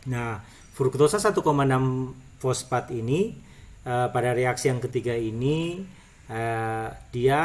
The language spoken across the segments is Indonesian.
Nah, fruktosa 1,6 fosfat ini pada reaksi yang ketiga ini dia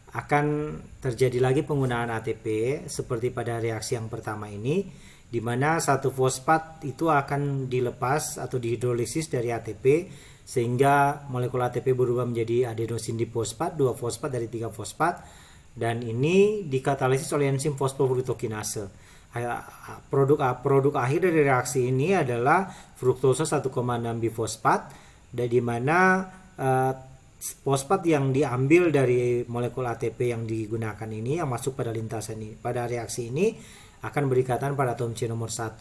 akan terjadi lagi penggunaan ATP seperti pada reaksi yang pertama ini, di mana satu fosfat itu akan dilepas atau dihidrolisis dari ATP sehingga molekul ATP berubah menjadi adenosin difosfat, 2 fosfat dari 3 fosfat, dan ini dikatalisis oleh enzim fosfofruktokinase. Produk akhir dari reaksi ini adalah fruktosa 1,6 bifosfat, di mana fosfat yang diambil dari molekul ATP yang digunakan ini yang masuk pada lintasan ini pada reaksi ini akan berikatan pada atom C nomor 1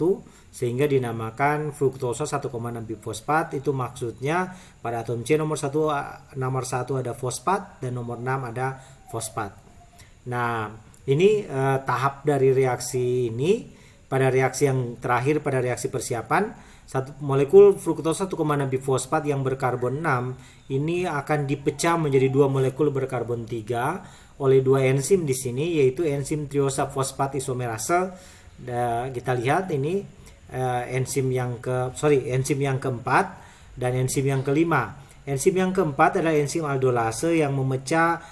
sehingga dinamakan fruktosa 1,6 bifosfat. Itu maksudnya pada atom C nomor 1 ada fosfat dan nomor 6 ada fosfat. Nah, ini tahap dari reaksi ini. Pada reaksi yang terakhir, pada reaksi persiapan, satu molekul fruktosa 1,6 bifosfat yang berkarbon 6 ini akan dipecah menjadi 2 molekul berkarbon 3 oleh 2 enzim di sini, yaitu enzim triosa fosfat isomerase. Kita lihat ini enzim yang keempat dan enzim yang kelima. Enzim yang keempat adalah enzim aldolase yang memecah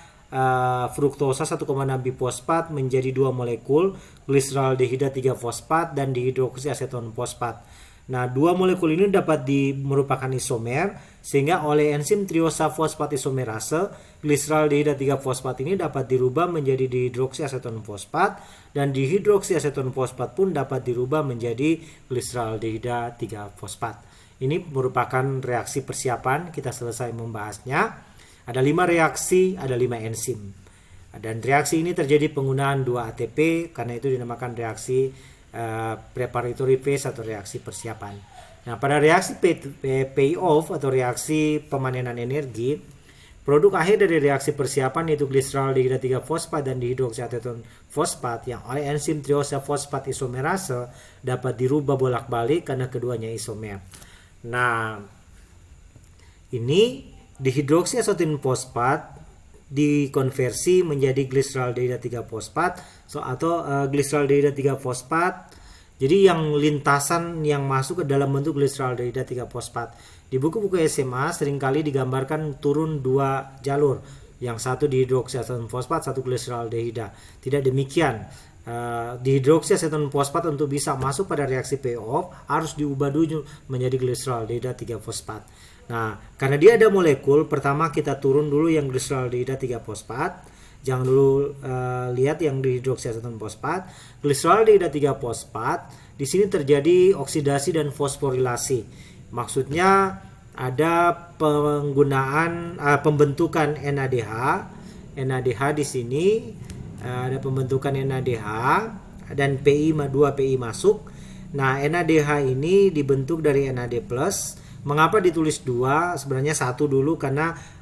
fruktosa 1,6 bifosfat menjadi 2 molekul gliseraldehida 3 fosfat dan dihidroksiaseton fosfat. Nah, 2 molekul ini dapat merupakan isomer sehingga oleh enzim triosa fosfat isomerase, gliseraldehida 3 fosfat ini dapat dirubah menjadi dihidroksiaseton fosfat dan dihidroksiaseton fosfat pun dapat dirubah menjadi gliseraldehida 3 fosfat. Ini merupakan reaksi persiapan, kita selesai membahasnya. Ada 5 reaksi, ada 5 enzim. Dan reaksi ini terjadi penggunaan 2 ATP, karena itu dinamakan reaksi preparatory phase atau reaksi persiapan. Nah, pada reaksi payoff atau reaksi pemanenan energi, produk akhir dari reaksi persiapan yaitu gliseraldehida 3 fosfat dan dihidroksiaseton fosfat yang oleh enzim triosa fosfat isomerase dapat dirubah bolak-balik karena keduanya isomer. Nah, ini dihidroksiaseton fosfat dikonversi menjadi gliseraldehida 3 fosfat atau gliseraldehida 3 fosfat. Jadi yang lintasan yang masuk ke dalam bentuk gliseraldehida 3 fosfat. Di buku-buku SMA seringkali digambarkan turun 2 jalur. Yang satu dihidroksiaseton fosfat, satu gliseraldehida. Tidak demikian. Dihidroksiaseton fosfat untuk bisa masuk pada reaksi payoff harus diubah dulu menjadi gliseraldehida 3 fosfat. Nah, karena dia ada molekul, pertama kita turun dulu yang gliseraldehida 3 fosfat. Jangan dulu lihat yang dihidroksiaseton fosfat. Gliseraldehida 3 fosfat, di sini terjadi oksidasi dan fosforilasi. Maksudnya ada penggunaan pembentukan NADH. NADH di sini ada pembentukan NADH dan PI masuk. Nah, NADH ini dibentuk dari NAD+. Mengapa ditulis 2? Sebenarnya 1 dulu karena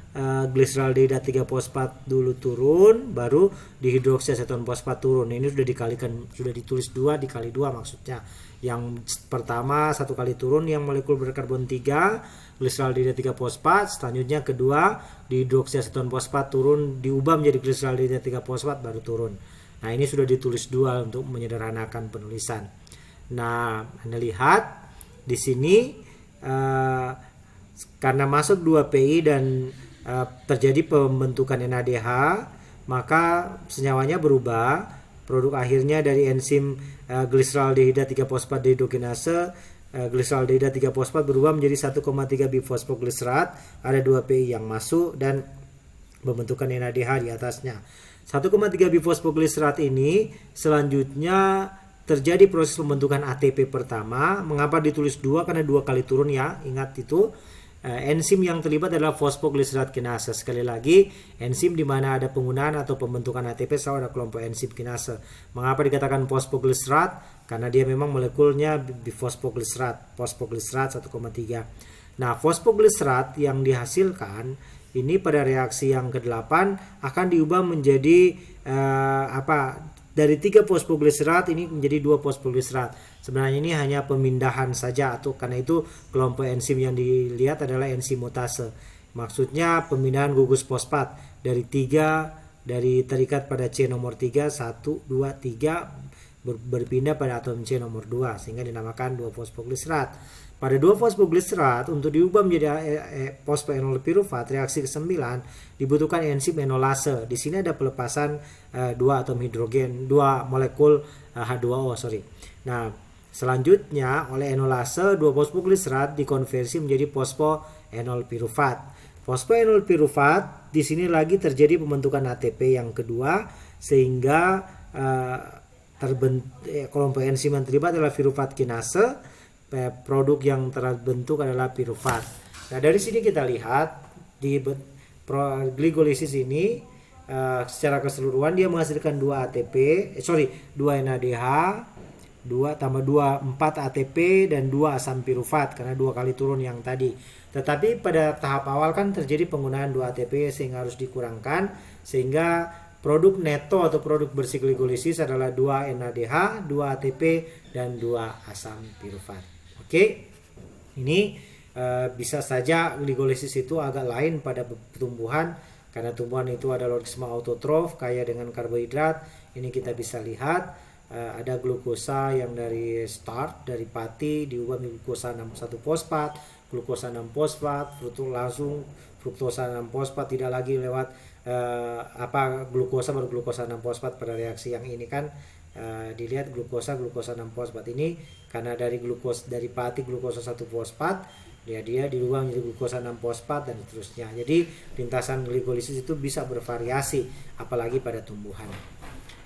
gliseraldehida 3 fosfat dulu turun, baru dihidroksiaseton fosfat turun. Ini sudah ditulis 2 dikali 2 maksudnya. Yang pertama 1 kali turun yang molekul berkarbon 3, gliseraldehida 3 fosfat, selanjutnya kedua dihidroksiaseton fosfat turun diubah menjadi gliseraldehida 3 fosfat baru turun. Nah, ini sudah ditulis 2 untuk menyederhanakan penulisan. Nah, Anda lihat di sini karena masuk 2 PI dan terjadi pembentukan NADH, maka senyawanya berubah. Produk akhirnya dari enzim gliseraldehida 3 fosfat dehidrogenase, gliseraldehida 3 fosfat berubah menjadi 1,3 bifosfoglycerat. Ada 2 PI yang masuk dan pembentukan NADH di atasnya. 1,3 bifosfoglycerat ini selanjutnya terjadi proses pembentukan ATP pertama. Mengapa ditulis 2? Karena 2 kali turun ya, ingat itu. Enzim yang terlibat adalah fosfogliserat kinase. Sekali lagi, enzim di mana ada penggunaan atau pembentukan ATP selalu ada kelompok enzim kinase. Mengapa dikatakan fosfogliserat? Karena dia memang molekulnya bifosfogliserat, fosfogliserat 1,3. Nah, fosfogliserat yang dihasilkan ini pada reaksi yang ke-8 akan diubah menjadi dari 3 fosfogliserat ini menjadi 2 fosfogliserat. Sebenarnya ini hanya pemindahan saja, atau karena itu kelompok enzim yang dilihat adalah enzim mutase. Maksudnya pemindahan gugus fosfat dari terikat pada C nomor 3, 1, 2, 3 berpindah pada atom C nomor 2 sehingga dinamakan 2-fosfogliserat. Pada 2-fosfogliserat untuk diubah menjadi fosfoenol piruvat reaksi ke-9 dibutuhkan enzim enolase. Di sini ada pelepasan 2 atom hidrogen, 2 molekul H2O, Nah, selanjutnya oleh enolase 2-fosfogliserat dikonversi menjadi fosfoenol piruvat. Fosfoenol piruvat di sini lagi terjadi pembentukan ATP yang kedua sehingga kelompok enzim yang terlibat adalah piruvat kinase, produk yang terbentuk adalah piruvat. Nah, dari sini kita lihat di glikolisis ini secara keseluruhan dia menghasilkan 2 ATP, 2 NADH, 2 tambah 2 4 ATP dan 2 asam piruvat karena 2 kali turun yang tadi. Tetapi pada tahap awal kan terjadi penggunaan 2 ATP sehingga harus dikurangkan sehingga produk neto atau produk bersih glikolisis adalah 2 NADH, 2 ATP, dan 2 asam piruvat. Oke, ini bisa saja glikolisis itu agak lain pada tumbuhan karena tumbuhan itu adalah organisme autotrof kaya dengan karbohidrat. Ini kita bisa lihat ada glukosa yang dari start dari pati diubah menjadi glukosa 6,1 fosfat, glukosa 6 fosfat, fruktosa 6 fosfat, tidak lagi lewat glukosa baru glukosa 6 fosfat pada reaksi yang ini kan dilihat glukosa 6 fosfat ini karena dari pati glukosa 1 fosfat dia dirubah menjadi glukosa 6 fosfat dan seterusnya. Jadi lintasan glikolisis itu bisa bervariasi apalagi pada tumbuhan.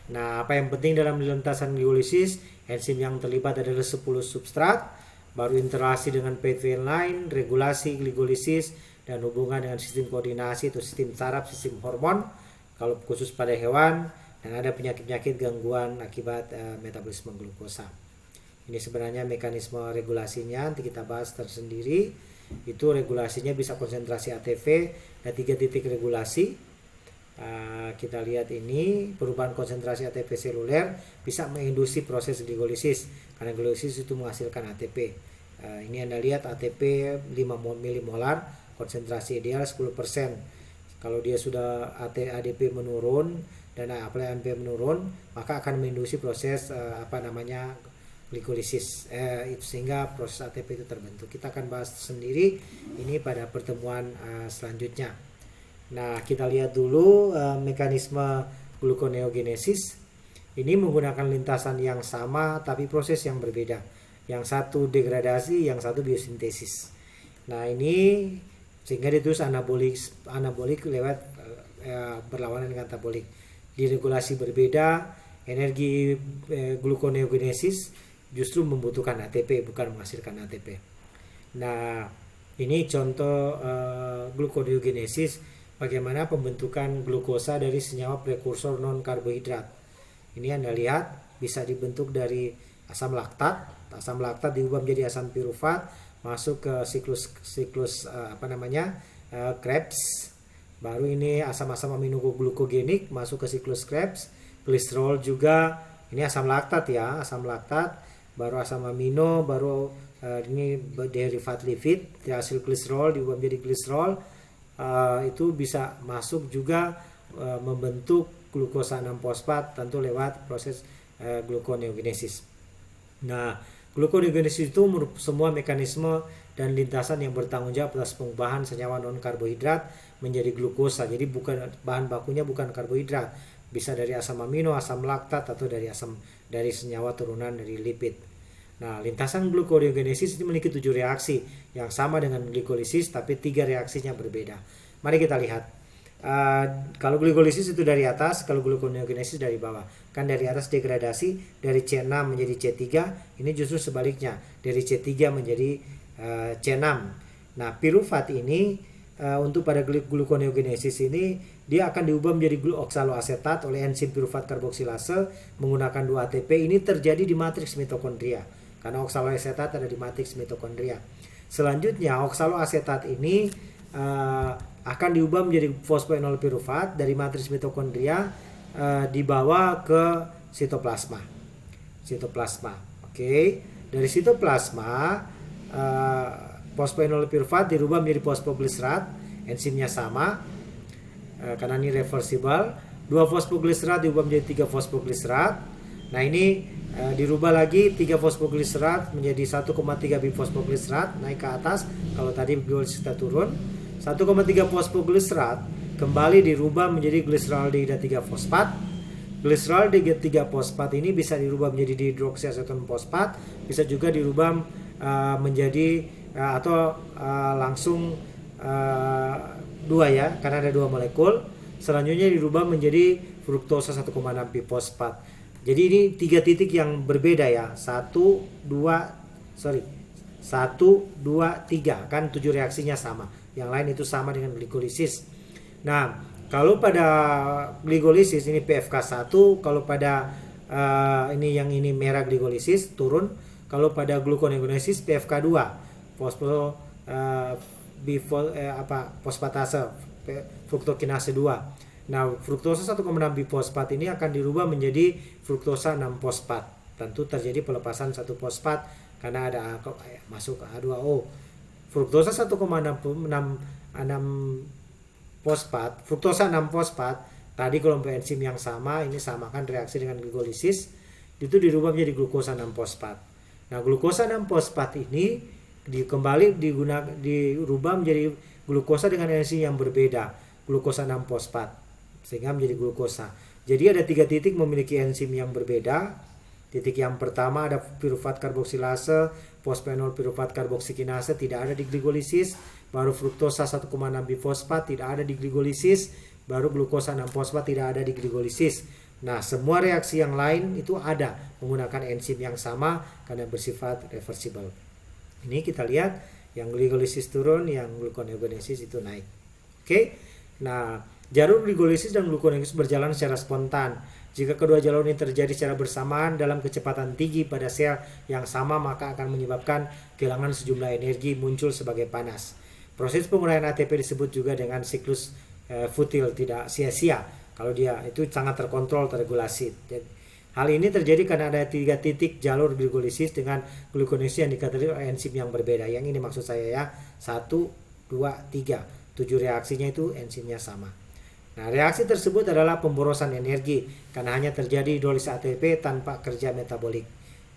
Nah, apa yang penting dalam lintasan glikolisis? Enzim yang terlibat adalah 10 substrat, baru interaksi dengan pathway lain, regulasi glikolisis dan hubungan dengan sistem koordinasi atau sistem saraf, sistem hormon kalau khusus pada hewan, dan ada penyakit-penyakit gangguan akibat metabolisme glukosa. Ini sebenarnya mekanisme regulasinya nanti kita bahas tersendiri. Itu regulasinya bisa konsentrasi ATP dan 3 titik regulasi. Kita lihat ini perubahan konsentrasi ATP seluler bisa menginduksi proses glikolisis karena glikolisis itu menghasilkan ATP. Ini Anda lihat ATP 5 milimolar, konsentrasi ideal 10%. Kalau dia sudah ADP menurun dan AMP menurun, maka akan menginduksi proses glikolisis sehingga proses ATP itu terbentuk. Kita akan bahas sendiri ini pada pertemuan selanjutnya. Nah, kita lihat dulu mekanisme gluconeogenesis. Ini menggunakan lintasan yang sama tapi proses yang berbeda. Yang satu degradasi, yang satu biosintesis. Nah, ini sehingga ditulis anabolik lewat berlawanan dengan katabolik. Diregulasi berbeda, energi gluconeogenesis justru membutuhkan ATP bukan menghasilkan ATP. Nah, ini contoh gluconeogenesis bagaimana pembentukan glukosa dari senyawa prekursor non karbohidrat. Ini Anda lihat bisa dibentuk dari asam laktat. Asam laktat diubah menjadi asam piruvat, masuk ke siklus Krebs. Baru ini asam-asam aminoglukogenik masuk ke siklus Krebs. Gliserol juga ini asam laktat ya, asam laktat, baru asam amino, baru ini derivat lipid, hasil gliserol diubah menjadi gliserol. Itu bisa masuk juga membentuk glukosa 6 fosfat tentu lewat proses gluconeogenesis. Nah, gluconeogenesis itu semua mekanisme dan lintasan yang bertanggung jawab atas pengubahan senyawa non karbohidrat menjadi glukosa. Jadi bukan bahan bakunya bukan karbohidrat, bisa dari asam amino, asam laktat atau dari senyawa turunan dari lipid. Nah, lintasan gluconeogenesis ini memiliki 7 reaksi yang sama dengan glikolisis tapi 3 reaksinya berbeda. Mari kita lihat. Kalau glikolisis itu dari atas, kalau gluconeogenesis dari bawah. Kan dari atas degradasi dari C6 menjadi C3, ini justru sebaliknya, dari C3 menjadi C6. Nah, piruvat ini untuk pada gluconeogenesis ini dia akan diubah menjadi oksaloasetat oleh enzim piruvat karboksilase menggunakan 2 ATP. Ini terjadi di matriks mitokondria karena oksaloasetat ada di matriks mitokondria. Selanjutnya oksaloasetat ini akan diubah menjadi fosfoenol piruvat dari matriks mitokondria dibawa ke sitoplasma. Oke. Dari sitoplasma fosfoenol piruvat dirubah menjadi fosfogliserat, enzimnya sama karena ini reversible. 2 fosfogliserat diubah menjadi 3 fosfogliserat. Nah, ini dirubah lagi 3 fosfogliserat menjadi 1,3 bifosfogliserat, naik ke atas. Kalau tadi gliolisis kita turun, 1,3 fosfogliserat kembali dirubah menjadi gliseraldehida 3 fosfat. Gliseraldehida 3 fosfat ini bisa dirubah menjadi dihidroksiaseton fosfat, bisa juga dirubah menjadi atau langsung 2 ya, karena ada 2 molekul. Selanjutnya dirubah menjadi fruktosa 1,6 bifosfat. Jadi ini 3 titik yang berbeda ya. 1, 2, 3 kan 7 reaksinya sama. Yang lain itu sama dengan glikolisis. Nah, kalau pada glikolisis ini PFK1, kalau pada ini merah glikolisis turun. Kalau pada gluconeogenesis PFK2, fosfatase fruktokinase 2. Nah, fruktosa 1,6 bifosfat ini akan dirubah menjadi fruktosa 6 fosfat. Tentu terjadi pelepasan 1 fosfat karena ada masuk H2O. Fruktosa 1,6 fosfat, fruktosa 6 fosfat, tadi kelompok enzim yang sama, ini samakan reaksi dengan glikolisis, itu dirubah menjadi glukosa 6 fosfat. Nah, glukosa 6 fosfat ini dirubah menjadi glukosa dengan enzim yang berbeda, glukosa 6 fosfat, sehingga menjadi glukosa. Jadi ada 3 titik memiliki enzim yang berbeda. Titik yang pertama ada pirufat karboksilase, fosfenol pirufat karboksikinase tidak ada di glikolisis, baru fruktosa 1,6 bifosfat tidak ada di glikolisis, baru glukosa 6 fosfat tidak ada di glikolisis. Nah, semua reaksi yang lain itu ada menggunakan enzim yang sama karena bersifat reversible. Ini kita lihat yang glikolisis turun, yang gluconeogenesis itu naik. Oke. Nah, jalur glikolisis dan gluconeogenesis berjalan secara spontan. Jika kedua jalur ini terjadi secara bersamaan dalam kecepatan tinggi pada sel yang sama, maka akan menyebabkan kehilangan sejumlah energi muncul sebagai panas. Proses penguraian ATP disebut juga dengan siklus futil, tidak sia-sia. Kalau dia itu sangat terkontrol, terregulasi. Hal ini terjadi karena ada 3 titik jalur glikolisis dengan gluconeogenesis yang dikatakan enzim yang berbeda. Yang ini maksud saya ya, 1, 2, 3. 7 reaksinya itu enzimnya sama. Nah, reaksi tersebut adalah pemborosan energi karena hanya terjadi hidrolisis ATP tanpa kerja metabolik.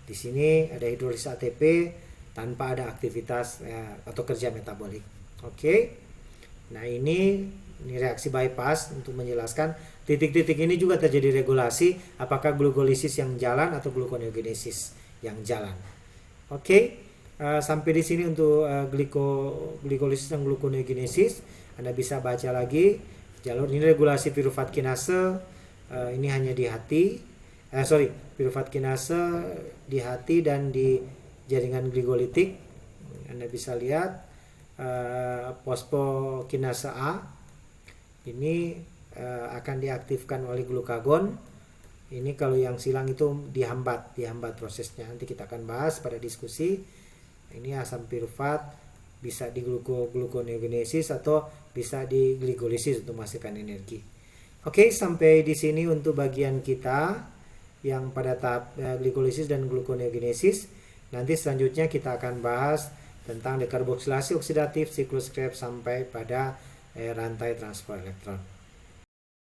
Di sini ada hidrolisis ATP tanpa ada aktivitas atau kerja metabolik. Oke. Nah, ini reaksi bypass untuk menjelaskan titik-titik ini juga terjadi regulasi apakah glikolisis yang jalan atau gluconeogenesis yang jalan. Oke. Sampai di sini untuk glikolisis dan gluconeogenesis. Anda bisa baca lagi. Jalur ini regulasi pirufat kinase, ini hanya di hati, pirufat kinase di hati dan di jaringan glikolitik. Anda bisa lihat fosfokinase A ini akan diaktifkan oleh glukagon. Ini kalau yang silang itu dihambat prosesnya. Nanti kita akan bahas pada diskusi. Ini asam pirufat bisa di gluconeogenesis atau bisa di glikolisis untuk menghasilkan energi. Oke, sampai di sini untuk bagian kita yang pada tahap glikolisis dan gluconeogenesis. Nanti selanjutnya kita akan bahas tentang dekarboksilasi oksidatif, siklus Krebs sampai pada rantai transfer elektron.